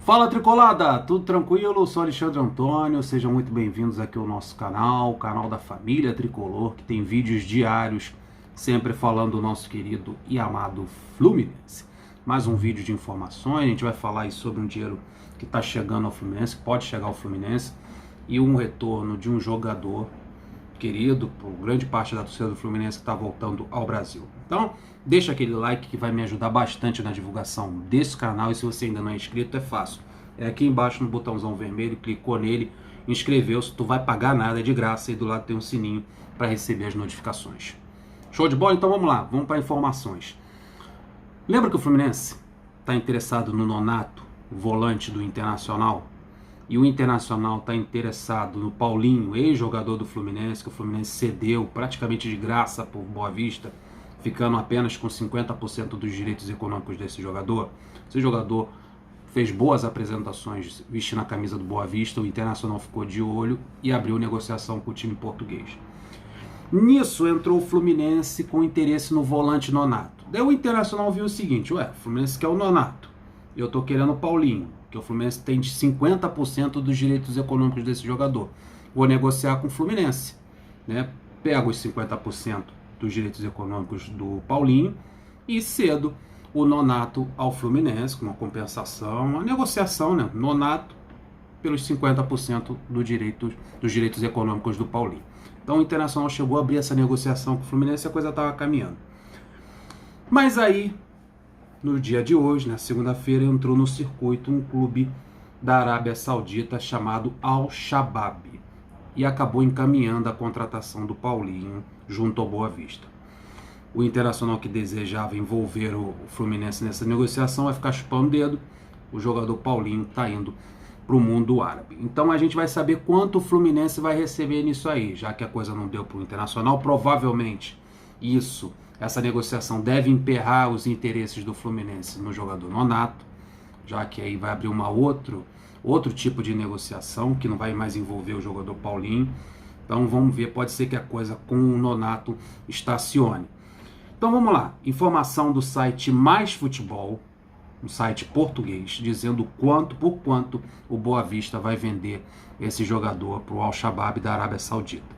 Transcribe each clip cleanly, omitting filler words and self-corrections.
Fala Tricolada, tudo tranquilo? Sou Alexandre Antônio, sejam muito bem-vindos aqui ao nosso canal, o canal da família Tricolor, que tem vídeos diários, sempre falando do nosso querido e amado Fluminense. Mais um vídeo de informações, a gente vai falar aí sobre um dinheiro que está chegando ao Fluminense, que pode chegar ao Fluminense, e um retorno de um jogador querido por grande parte da torcida do Fluminense que está voltando ao Brasil. Então, deixa aquele like que vai me ajudar bastante na divulgação desse canal, e se você ainda não é inscrito, é fácil. É aqui embaixo no botãozão vermelho, clicou nele, inscreveu-se, tu vai pagar nada, é de graça, e do lado tem um sininho para receber as notificações. Show de bola? Então vamos lá, vamos para informações. Lembra que o Fluminense está interessado no Nonato, volante do Internacional? E o Internacional está interessado no Paulinho, ex-jogador do Fluminense, que o Fluminense cedeu praticamente de graça por Boa Vista, ficando apenas com 50% dos direitos econômicos desse jogador. Esse jogador fez boas apresentações vestindo a camisa do Boa Vista, o Internacional ficou de olho e abriu negociação com o time português. Nisso entrou o Fluminense com interesse no volante Nonato. Daí o Internacional viu o seguinte: o Fluminense quer o Nonato, eu estou querendo o Paulinho, que o Fluminense tem de 50% dos direitos econômicos desse jogador. Vou negociar com o Fluminense, né? Pego os 50% dos direitos econômicos do Paulinho e cedo o Nonato ao Fluminense, com uma compensação, uma negociação, né? Nonato pelos 50% dos direitos econômicos do Paulinho. Então o Internacional chegou a abrir essa negociação com o Fluminense e a coisa estava caminhando. Mas aí, no dia de hoje, na segunda-feira, entrou no circuito um clube da Arábia Saudita chamado Al-Shabaab e acabou encaminhando a contratação do Paulinho junto ao Boa Vista. O Internacional, que desejava envolver o Fluminense nessa negociação, vai ficar chupando o dedo. O jogador Paulinho está indo para o mundo árabe. Então a gente vai saber quanto o Fluminense vai receber nisso aí, já que a coisa não deu para o Internacional. Provavelmente essa negociação deve emperrar os interesses do Fluminense no jogador Nonato, já que aí vai abrir outro tipo de negociação, que não vai mais envolver o jogador Paulinho. Então vamos ver, pode ser que a coisa com o Nonato estacione. Então vamos lá, informação do site Mais Futebol, um site português, dizendo por quanto o Boa Vista vai vender esse jogador para o Al-Shabaab da Arábia Saudita.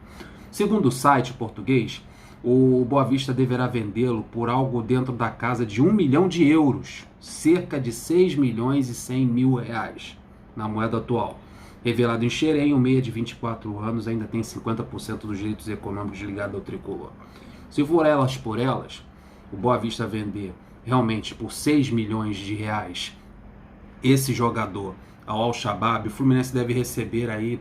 Segundo o site português, o Boa Vista deverá vendê-lo por algo dentro da casa de 1 milhão de euros, cerca de 6 milhões e 100 mil reais, na moeda atual. Revelado em Xerém, o meia de 24 anos ainda tem 50% dos direitos econômicos ligados ao tricolor. Se for elas por elas, o Boa Vista vender realmente por 6 milhões de reais esse jogador ao Al-Shabaab, o Fluminense deve receber aí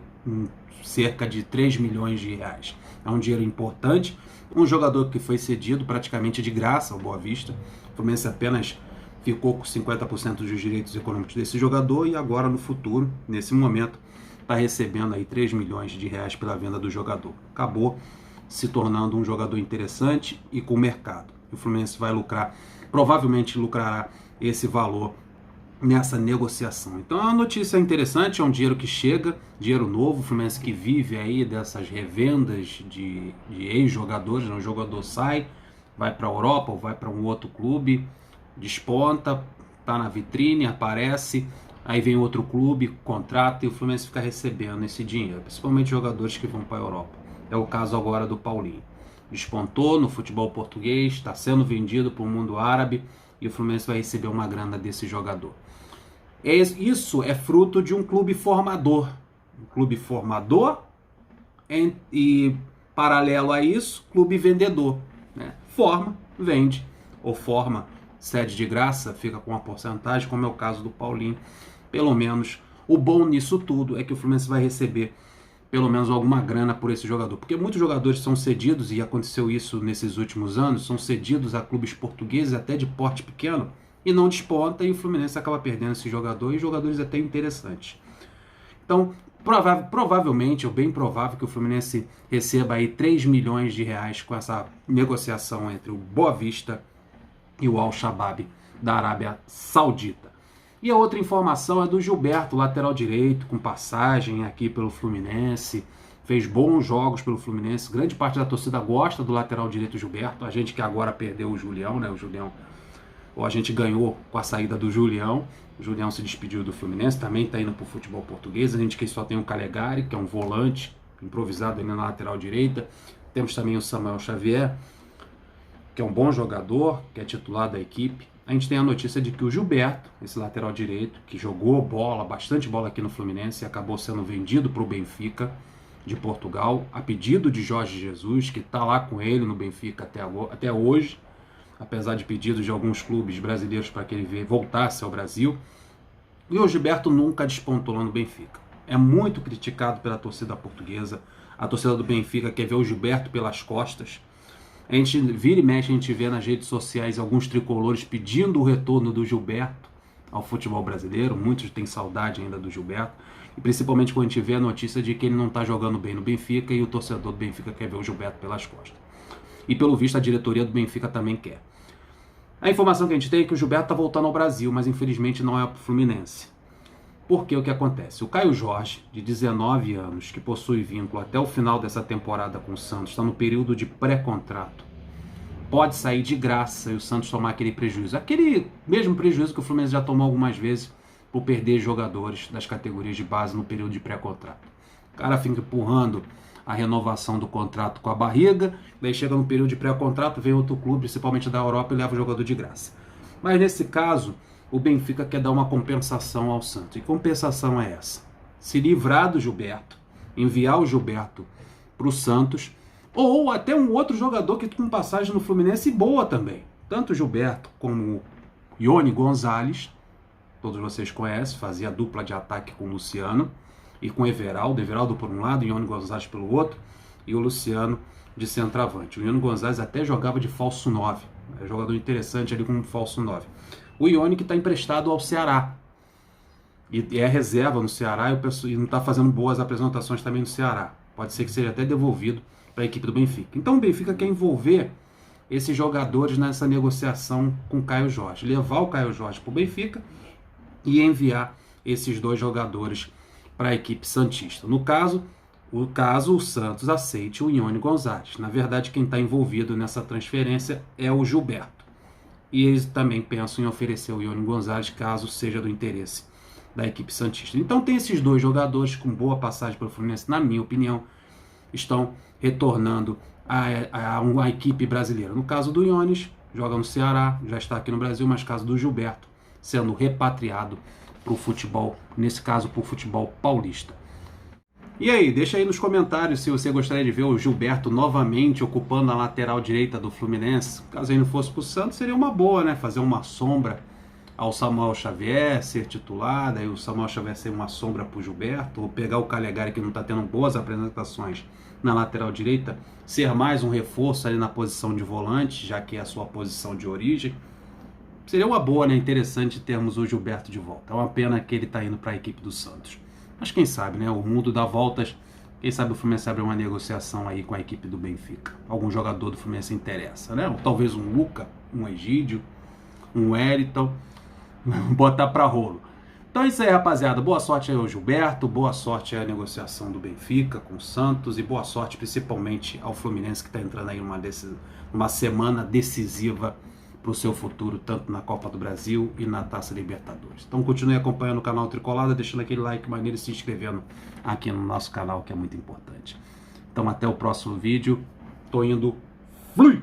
cerca de 3 milhões de reais. É um dinheiro importante. Um jogador que foi cedido praticamente de graça ao Boa Vista. O Fluminense apenas ficou com 50% dos direitos econômicos desse jogador e agora no futuro, nesse momento, está recebendo aí 3 milhões de reais pela venda do jogador. Acabou se tornando um jogador interessante e com mercado. O Fluminense vai lucrar, provavelmente lucrará esse valor nessa negociação. Então é uma notícia interessante, é um dinheiro que chega, dinheiro novo, o Fluminense que vive aí dessas revendas de ex-jogadores, né? O jogador sai, vai para a Europa ou vai para um outro clube, desponta, tá na vitrine, aparece, aí vem outro clube, contrata e o Fluminense fica recebendo esse dinheiro, principalmente jogadores que vão para a Europa. É o caso agora do Paulinho. Despontou no futebol português, está sendo vendido para o mundo árabe e o Fluminense vai receber uma grana desse jogador. Isso é fruto de um clube formador. Um clube formador e, paralelo a isso, clube vendedor. Né? Forma, vende. Ou forma, cede de graça, fica com uma porcentagem, como é o caso do Paulinho. Pelo menos, o bom nisso tudo é que o Fluminense vai receber pelo menos alguma grana por esse jogador. Porque muitos jogadores são cedidos, e aconteceu isso nesses últimos anos, são cedidos a clubes portugueses até de porte pequeno, e não desponta, e o Fluminense acaba perdendo esse jogador, e jogadores até interessantes. Então, provavelmente, ou bem provável, que o Fluminense receba aí 3 milhões de reais com essa negociação entre o Boa Vista e o Al-Shabaab da Arábia Saudita. E a outra informação é do Gilberto, lateral direito, com passagem aqui pelo Fluminense, fez bons jogos pelo Fluminense, grande parte da torcida gosta do lateral direito Gilberto, a gente que agora perdeu o Julião, né? O Julião a gente ganhou com a saída do Julião. O Julião se despediu do Fluminense, também está indo para o futebol português. A gente que só tem o Calegari, que é um volante improvisado ali na lateral direita. Temos também o Samuel Xavier, que é um bom jogador, que é titular da equipe. A gente tem a notícia de que o Gilberto, esse lateral direito, que jogou bola, bastante bola aqui no Fluminense, acabou sendo vendido para o Benfica de Portugal, a pedido de Jorge Jesus, que está lá com ele no Benfica até hoje, apesar de pedidos de alguns clubes brasileiros para que ele voltasse ao Brasil. E o Gilberto nunca despontou lá no Benfica. É muito criticado pela torcida portuguesa. A torcida do Benfica quer ver o Gilberto pelas costas. A gente vira e mexe, a gente vê nas redes sociais alguns tricolores pedindo o retorno do Gilberto ao futebol brasileiro. Muitos têm saudade ainda do Gilberto. E principalmente quando a gente vê a notícia de que ele não está jogando bem no Benfica e o torcedor do Benfica quer ver o Gilberto pelas costas. E pelo visto a diretoria do Benfica também quer. A informação que a gente tem é que o Gilberto está voltando ao Brasil, mas infelizmente não é para o Fluminense. Porque o que acontece? O Caio Jorge, de 19 anos, que possui vínculo até o final dessa temporada com o Santos, está no período de pré-contrato. Pode sair de graça e o Santos tomar aquele prejuízo. Aquele mesmo prejuízo que o Fluminense já tomou algumas vezes por perder jogadores das categorias de base no período de pré-contrato. O cara fica empurrando a renovação do contrato com a barriga, daí chega no período de pré-contrato, vem outro clube, principalmente da Europa, e leva o jogador de graça. Mas nesse caso, o Benfica quer dar uma compensação ao Santos. E que compensação é essa? Se livrar do Gilberto, enviar o Gilberto para o Santos, ou até um outro jogador que com passagem no Fluminense boa também. Tanto o Gilberto como o Ione Gonzalez, todos vocês conhecem, fazia dupla de ataque com o Luciano e com o Everaldo. Everaldo por um lado, o Ione Gonzalez pelo outro, e o Luciano de centroavante. O Ione Gonzalez até jogava de falso 9, é um jogador interessante ali como falso 9. O Ione que está emprestado ao Ceará, e é reserva no Ceará e não está fazendo boas apresentações também no Ceará. Pode ser que seja até devolvido para a equipe do Benfica. Então o Benfica quer envolver esses jogadores nessa negociação com o Caio Jorge, levar o Caio Jorge para o Benfica e enviar esses dois jogadores para a equipe santista. No caso, o Santos aceite o Ione Gonzalez. Na verdade, quem está envolvido nessa transferência é o Gilberto. E eles também pensam em oferecer o Ione Gonzalez caso seja do interesse da equipe santista. Então tem esses dois jogadores com boa passagem pelo Fluminense, na minha opinião, estão retornando a uma equipe brasileira. No caso do Iones, joga no Ceará, já está aqui no Brasil, mas caso do Gilberto, sendo repatriado para o futebol, nesse caso para o futebol paulista. E aí, deixa aí nos comentários se você gostaria de ver o Gilberto novamente ocupando a lateral direita do Fluminense. Caso ele não fosse para o Santos, seria uma boa, né? Fazer uma sombra ao Samuel Xavier, ser titular, daí o Samuel Xavier ser uma sombra para o Gilberto, ou pegar o Calegari, que não está tendo boas apresentações na lateral direita, ser mais um reforço ali na posição de volante, já que é a sua posição de origem. Seria uma boa, né? Interessante termos o Gilberto de volta. É uma pena que ele está indo para a equipe do Santos. Mas quem sabe, né? O mundo dá voltas. Quem sabe o Fluminense abre uma negociação aí com a equipe do Benfica. Algum jogador do Fluminense interessa, né? Ou talvez um Luca, um Egídio, um Wellington. Botar para rolo. Então é isso aí, rapaziada. Boa sorte aí ao Gilberto, boa sorte aí à negociação do Benfica com o Santos e boa sorte principalmente ao Fluminense, que está entrando aí numa semana decisiva para o seu futuro, tanto na Copa do Brasil e na Taça Libertadores. Então continue acompanhando o canal Tricolada, deixando aquele like maneiro e se inscrevendo aqui no nosso canal, que é muito importante. Então até o próximo vídeo. Tô indo. Fui!